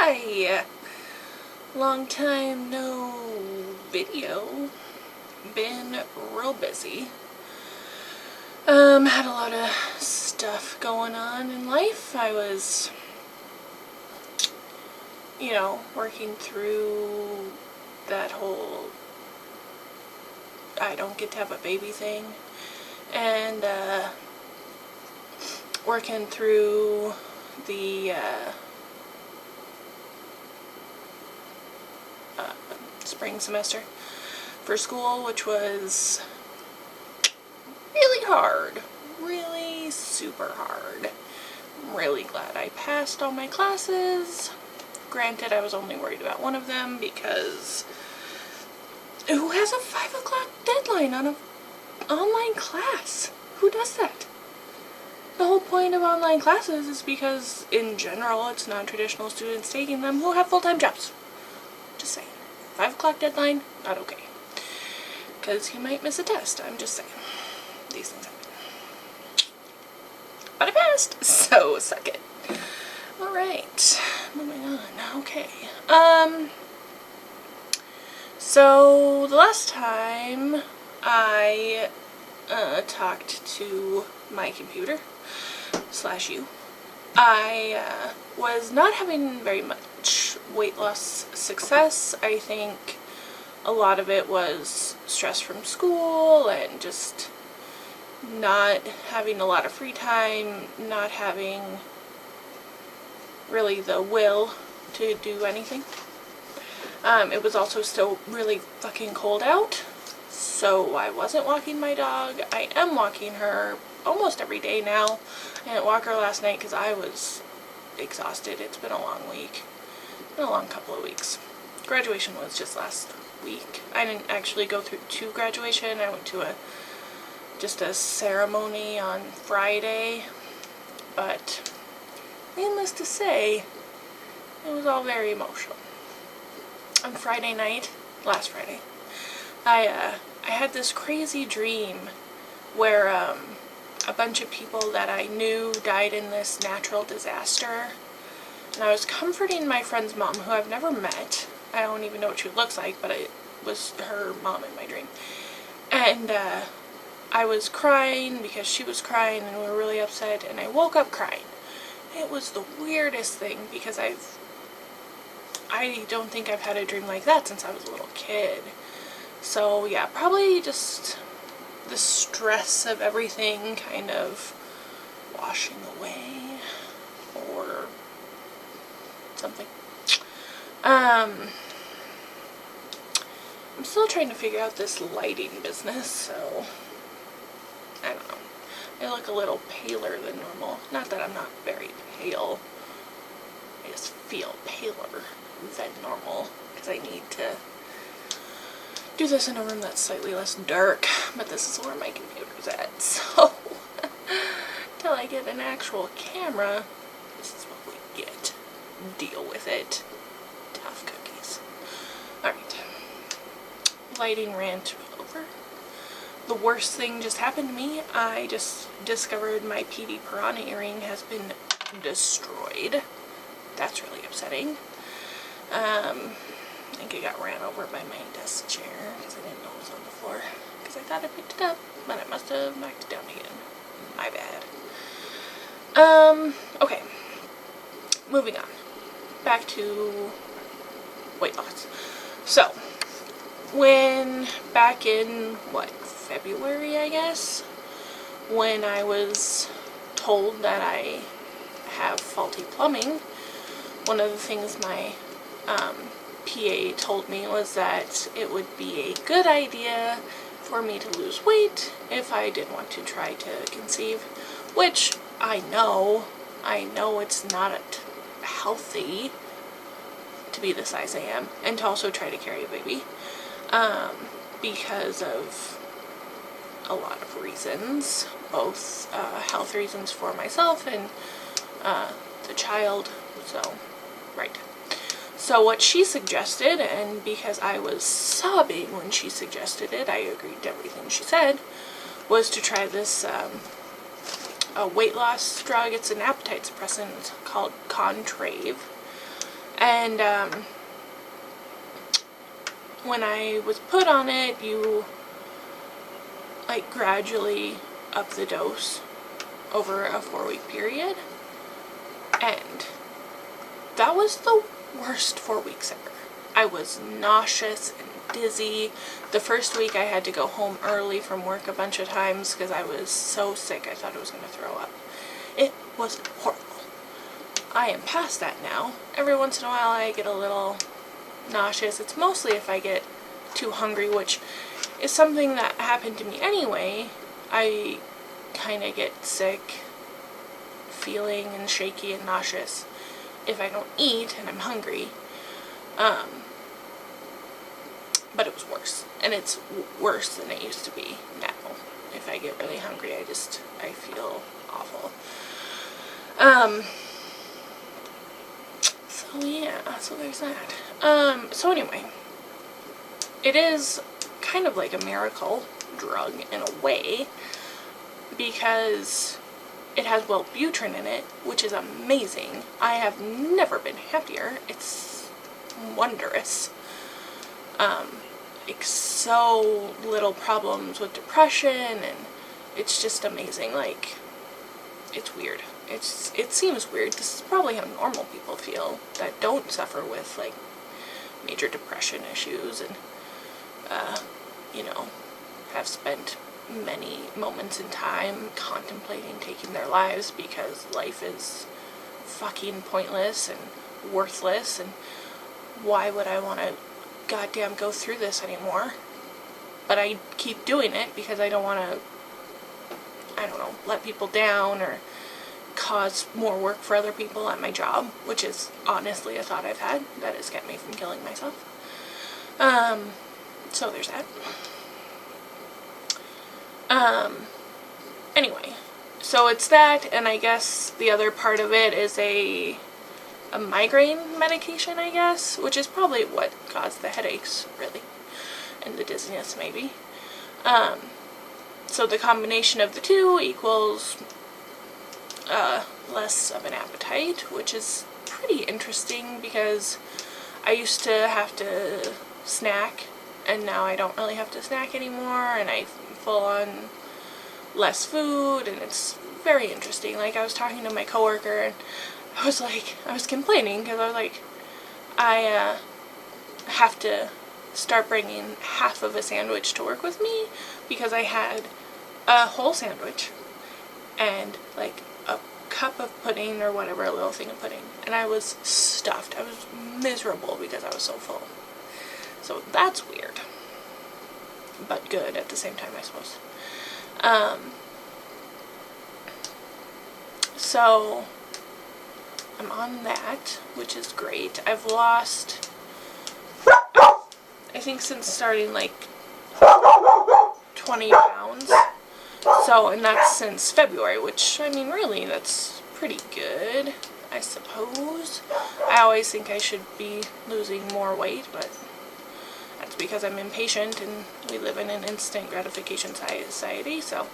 Hi! Long time no video. Been real busy. Had a lot of stuff going on in life. I was, working through that whole I don't get to have a baby thing. And, working through the, spring semester for school, which was really hard. Really super hard. I'm really glad I passed all my classes. Granted, I was only worried about one of them because who has a 5 o'clock deadline on an online class? Who does that? The whole point of online classes is because, in general, it's non-traditional students taking them who have full-time jobs. Just saying. 5 o'clock deadline, not okay. Because you might miss a test, I'm just saying. These things happen. But I passed, so suck it. Alright, moving on. Okay. So, the last time I talked to my computer / you, I was not having very much weight loss success. I think a lot of it was stress from school and just not having a lot of free time, not having really the will to do anything. It was also still really fucking cold out, so I wasn't walking my dog. I am walking her almost every day now. I didn't walk her last night because I was exhausted. It's been a long week. It's been a long couple of weeks. Graduation was just last week. I didn't actually go through to graduation. I went to just a ceremony on Friday, but needless to say, it was all very emotional. On Friday night, last Friday, I had this crazy dream where a bunch of people that I knew died in this natural disaster, and I was comforting my friend's mom, who I've never met. I don't even know what she looks like, but it was her mom in my dream. And I was crying because she was crying, and we were really upset, and I woke up crying. It was the weirdest thing because I don't think I've had a dream like that since I was a little kid. So yeah, probably just the stress of everything kind of washing away or something. I'm still trying to figure out this lighting business, so I don't know. I look a little paler than normal. Not that I'm not very pale. I just feel paler than normal because I need to do this in a room that's slightly less dark, but this is where my computer's at, so until I get an actual camera, this is what we get. Deal with it. Tough cookies. Alright. Lighting rant over. The worst thing just happened to me. I just discovered my PD Piranha earring has been destroyed. That's really upsetting. I think it got ran over by my desk chair because I didn't know it was on the floor. Because I thought I picked it up, but I must have knocked it down again. My bad. Okay. Moving on. Back to weight loss. So, back in, February, I guess, when I was told that I have faulty plumbing, one of the things my PA told me was that it would be a good idea for me to lose weight if I did want to try to conceive, which I know it's not healthy to be the size I am and to also try to carry a baby, because of a lot of reasons, both health reasons for myself and the child, so, right. So what she suggested, and because I was sobbing when she suggested it, I agreed to everything she said, was to try this a weight loss drug. It's an appetite suppressant called Contrave. And And when I was put on it, you like gradually up the dose over a 4-week period, and that was the worst 4 weeks ever. I was nauseous and dizzy. The first week I had to go home early from work a bunch of times because I was so sick I thought I was going to throw up. It was horrible. I am past that now. Every once in a while I get a little nauseous. It's mostly if I get too hungry, which is something that happened to me anyway. I kind of get sick, feeling and shaky and nauseous if I don't eat and I'm hungry. But it was worse, and it's worse than it used to be now. If I get really hungry, I feel awful. So yeah, so there's that. So anyway, it is kind of like a miracle drug in a way, because it has Wellbutrin in it, which is amazing. I have never been happier. It's wondrous. Like, so little problems with depression, and it's just amazing. Like, it's weird. It seems weird. This is probably how normal people feel that don't suffer with, like, major depression issues and, you know, have spent many moments in time contemplating taking their lives because life is fucking pointless and worthless, and why would I want to goddamn go through this anymore? But I keep doing it because I don't want to, I don't know, let people down or cause more work for other people at my job, which is honestly a thought I've had that has kept me from killing myself. So there's that. Anyway, so it's that, and I guess the other part of it is a migraine medication, I guess, which is probably what caused the headaches, really, and the dizziness, maybe. So the combination of the two equals less of an appetite, which is pretty interesting because I used to have to snack, and now I don't really have to snack anymore, and I full on less food, and it's very interesting. Like, I was talking to my coworker, and I was complaining because I was like, I have to start bringing half of a sandwich to work with me because I had a whole sandwich and like a cup of pudding or whatever, a little thing of pudding, and I was stuffed. I was miserable because I was so full. So that's weird, but good at the same time, I suppose. So I'm on that, which is great. I've lost, I think since starting, like 20 pounds. So, and that's since February, which, I mean, really, that's pretty good, I suppose. I always think I should be losing more weight, but that's because I'm impatient and we live in an instant gratification society, so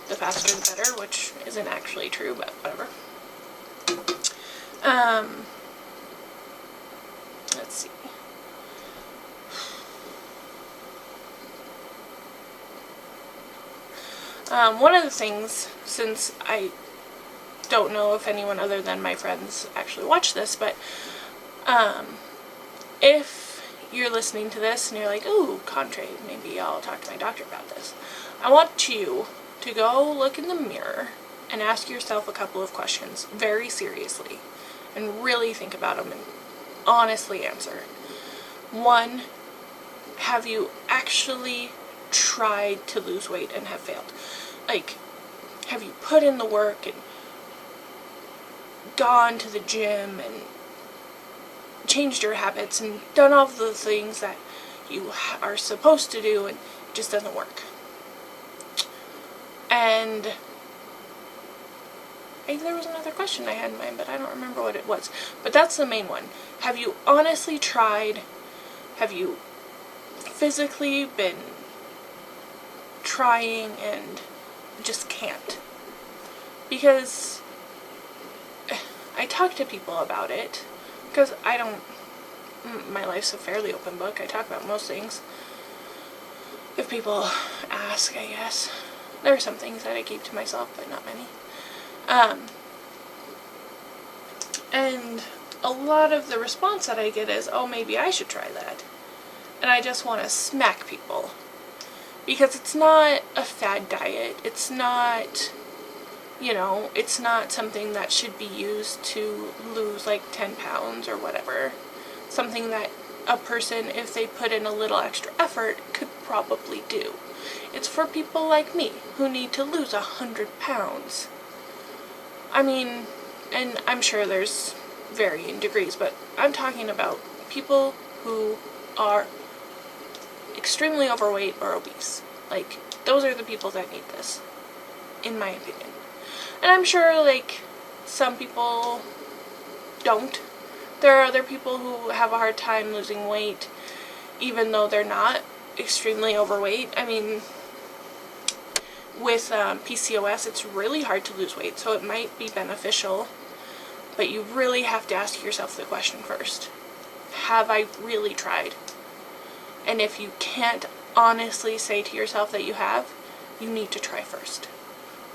the faster the better, which isn't actually true, but whatever. Let's see. One of the things, since I don't know if anyone other than my friends actually watch this, but if you're listening to this and you're like, ooh, Contre, maybe I'll talk to my doctor about this, I want you to go look in the mirror and ask yourself a couple of questions very seriously and really think about them and honestly answer. 1, have you actually tried to lose weight and have failed? Like, have you put in the work and gone to the gym and changed your habits and done all the things that you are supposed to do and it just doesn't work? And there was another question I had in mind, but I don't remember what it was. But that's the main one. Have you honestly tried? Have you physically been trying and just can't? Because I talk to people about it, because I don't my life's a fairly open book. I talk about most things. If people ask, I guess. There are some things that I keep to myself, but not many. And a lot of the response that I get is, oh, maybe I should try that. And I just want to smack people. Because it's not a fad diet. It's not, you know, it's not something that should be used to lose like 10 pounds or whatever. Something that a person, if they put in a little extra effort, could probably do. It's for people like me who need to lose 100 pounds. I mean, and I'm sure there's varying degrees, but I'm talking about people who are extremely overweight or obese. Like, those are the people that need this, in my opinion. And I'm sure, like, some people don't. There are other people who have a hard time losing weight, even though they're not extremely overweight. I mean, with PCOS, it's really hard to lose weight, so it might be beneficial, but you really have to ask yourself the question first. Have I really tried? And if you can't honestly say to yourself that you have, you need to try first.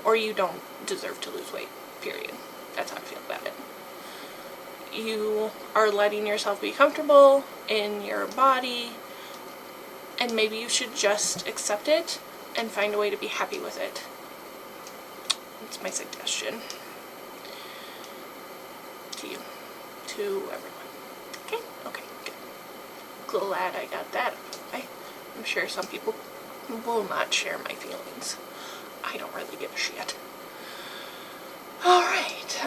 Or you don't deserve to lose weight, period. That's how I feel about it. You are letting yourself be comfortable in your body, and maybe you should just accept it and find a way to be happy with it. That's my suggestion to you, to everyone. Okay? Okay, good. Glad I got that out of the way. I'm sure some people will not share my feelings. I don't really give a shit. Alright,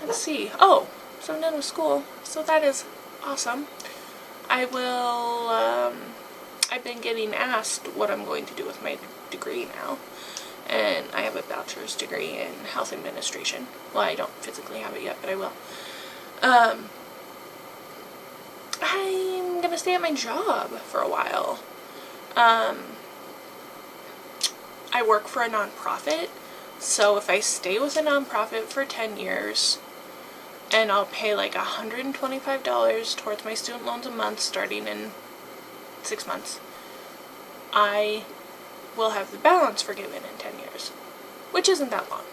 let's see. Oh, so I'm done with school, so that is awesome. I will, I've been getting asked what I'm going to do with my degree now, and I have a bachelor's degree in health administration. Well, I don't physically have it yet, but I will. I'm gonna stay at my job for a while. I work for a nonprofit, so if I stay with a nonprofit for 10 years, and I'll pay like $125 towards my student loans a month starting in 6 months, I will have the balance forgiven in 10 years, which isn't that long.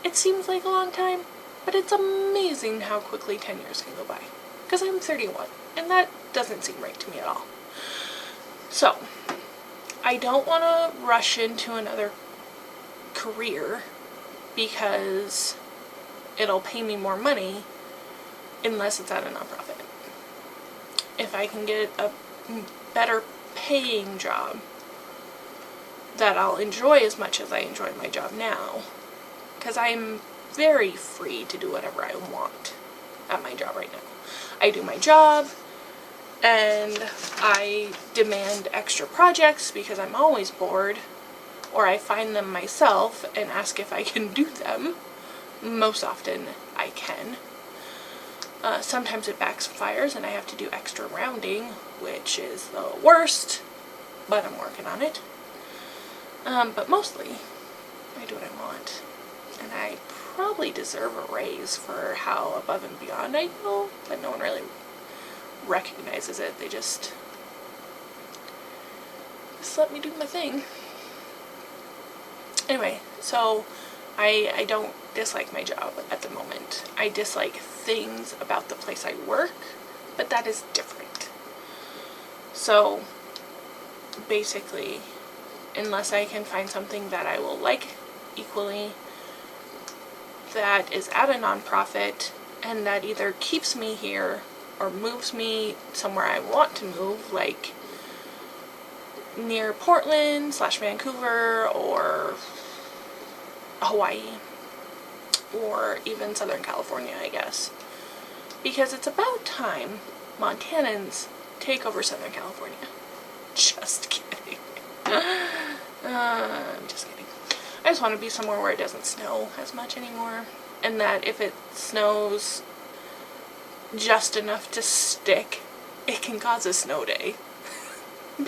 It seems like a long time, but it's amazing how quickly 10 years can go by, because I'm 31, and that doesn't seem right to me at all. So, I don't want to rush into another career because it'll pay me more money unless it's at a nonprofit. If I can get a better paying job that I'll enjoy as much as I enjoy my job now, because I'm very free to do whatever I want at my job right now. I do my job, and I demand extra projects because I'm always bored, or I find them myself and ask if I can do them. Most often I can. Sometimes it backfires and I have to do extra rounding, which is the worst, but I'm working on it. But mostly I do what I want, and I probably deserve a raise for how above and beyond I go, but no one really recognizes it. They just let me do my thing. Anyway, so I don't dislike my job at the moment. I dislike things about the place I work, but that is different. So basically, unless I can find something that I will like equally, that is at a nonprofit, and that either keeps me here or moves me somewhere I want to move, like near Portland / Vancouver or Hawaii, or even Southern California, I guess. Because it's about time Montanans take over Southern California. Just kidding. I'm just kidding. I just want to be somewhere where it doesn't snow as much anymore, and that if it snows just enough to stick, it can cause a snow day.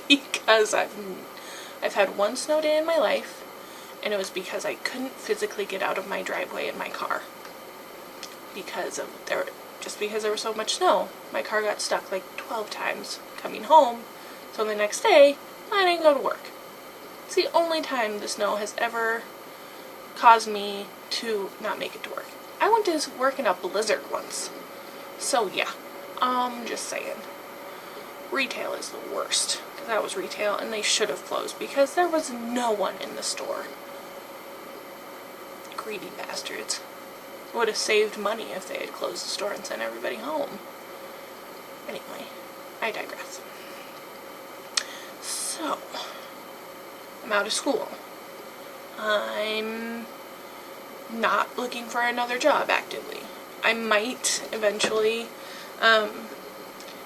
Because I've had one snow day in my life, and it was because I couldn't physically get out of my driveway in my car because of just because there was so much snow. My car got stuck like 12 times coming home, so the next day, I didn't go to work. It's the only time the snow has ever caused me to not make it to work. I went to work in a blizzard once. So yeah, just saying. Retail is the worst. That was retail, and they should have closed because there was no one in the store. Greedy bastards. Would have saved money if they had closed the store and sent everybody home. Anyway, I digress. So, I'm out of school. I'm not looking for another job actively. I might eventually,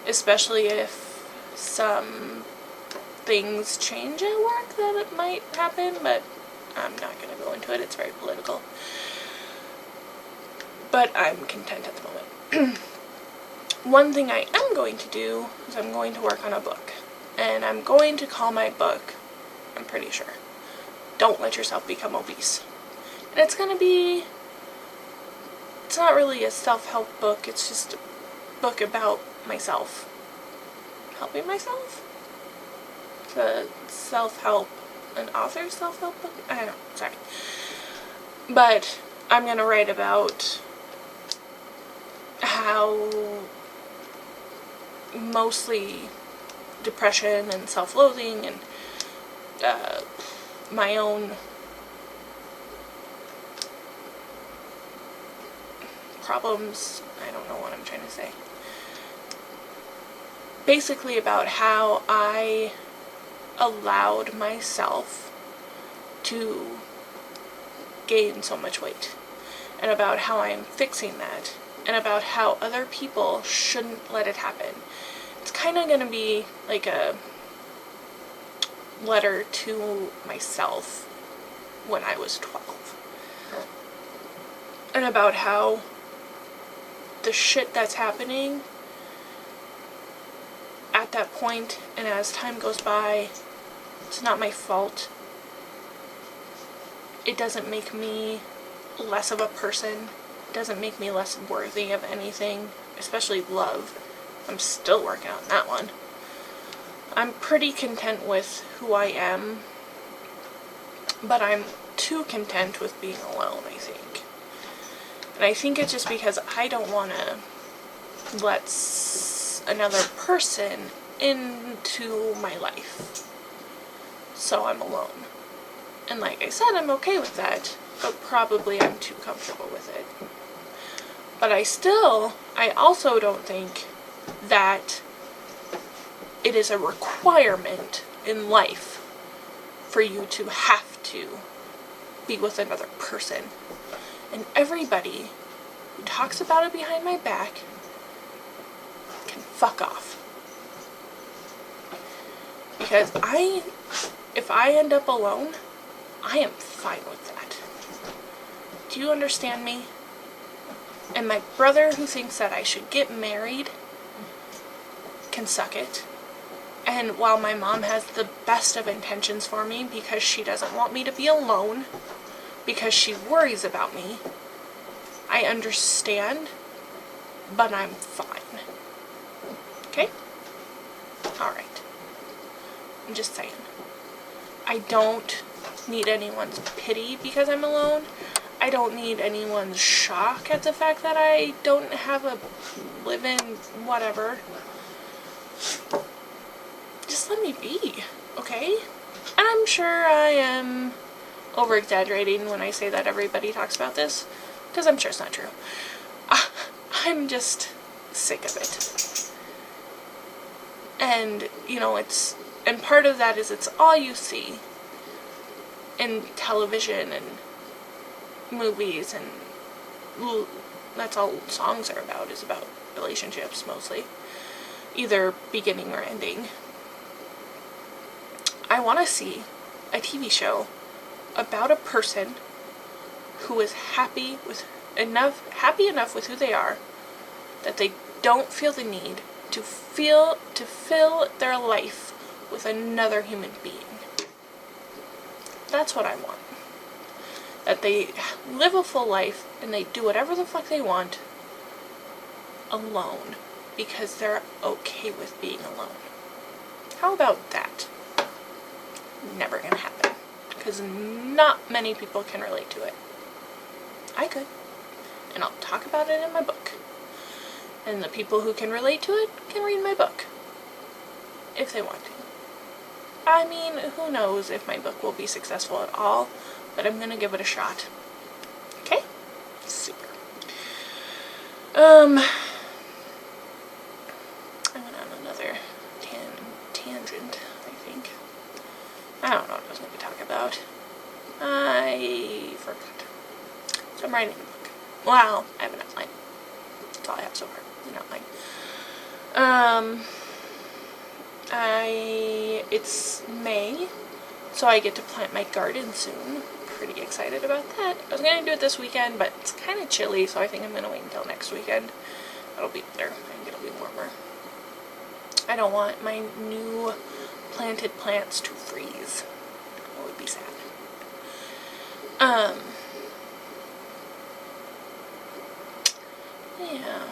especially if some things change at work, that it might happen, but I'm not going to go into it. It's very political. But I'm content at the moment. One thing I am going to do is I'm going to work on a book. And I'm going to call my book, I'm pretty sure, Don't Let Yourself Become Obese. And it's going to be, it's not really a self-help book, it's just a book about myself. Helping myself? It's a self-help, an author's self-help book? I don't know, sorry. But I'm going to write about how mostly depression and self-loathing and my own problems, I don't know what I'm trying to say. Basically about how I allowed myself to gain so much weight, and about how I'm fixing that, and about how other people shouldn't let it happen. It's kind of going to be like a letter to myself when I was 12. And about how the shit that's happening at that point, and as time goes by, it's not my fault. It doesn't make me less of a person. It doesn't make me less worthy of anything, especially love. I'm still working on that one. I'm pretty content with who I am, but I'm too content with being alone, I think. And I think it's just because I don't want to let another person into my life. So I'm alone. And like I said, I'm okay with that, but probably I'm too comfortable with it. But I also don't think that it is a requirement in life for you to have to be with another person. And everybody who talks about it behind my back can fuck off. Because if I end up alone, I am fine with that. Do you understand me? And my brother who thinks that I should get married can suck it. And while my mom has the best of intentions for me because she doesn't want me to be alone, because she worries about me, I understand, but I'm fine. Okay? Alright. I'm just saying. I don't need anyone's pity because I'm alone. I don't need anyone's shock at the fact that I don't have a live-in whatever. Just let me be, okay? And I'm sure I am over-exaggerating when I say that everybody talks about this, because I'm sure it's not true. I'm just sick of it. And, you know, and part of that is it's all you see in television and movies, and that's all songs are about, is about relationships mostly, either beginning or ending. I want to see a TV show about a person who is happy enough with who they are, that they don't feel the need to fill their life with another human being. That's what I want. That they live a full life and they do whatever the fuck they want alone because they're okay with being alone. How about that? Never gonna happen. Because not many people can relate to it. I could. And I'll talk about it in my book. And the people who can relate to it can read my book. If they want to. I mean, who knows if my book will be successful at all, but I'm gonna give it a shot. Okay? Super. I went on another tangent, I think. I don't know what I was going to talk about. I forgot. So I'm writing a book. Well, I have an outline. That's all I have so far. An outline. It's May, so I get to plant my garden soon. Pretty excited about that. I was going to do it this weekend, but it's kind of chilly, so I think I'm going to wait until next weekend. That'll be better. I think it'll be warmer. I don't want my new planted plants to freeze. That would be sad. Yeah.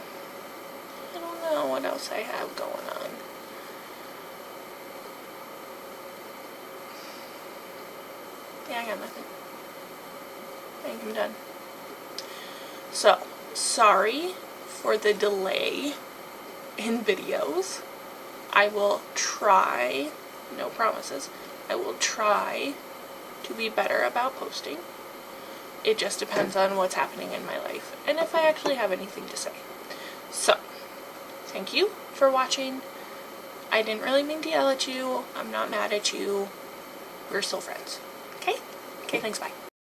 I don't know what else I have going on. Yeah, I got nothing. I think I'm done. So, sorry for the delay in videos. I will try, no promises, I will try to be better about posting. It just depends on what's happening in my life and if I actually have anything to say. So, thank you for watching. I didn't really mean to yell at you. I'm not mad at you. We're still friends. Okay? Okay, thanks, bye.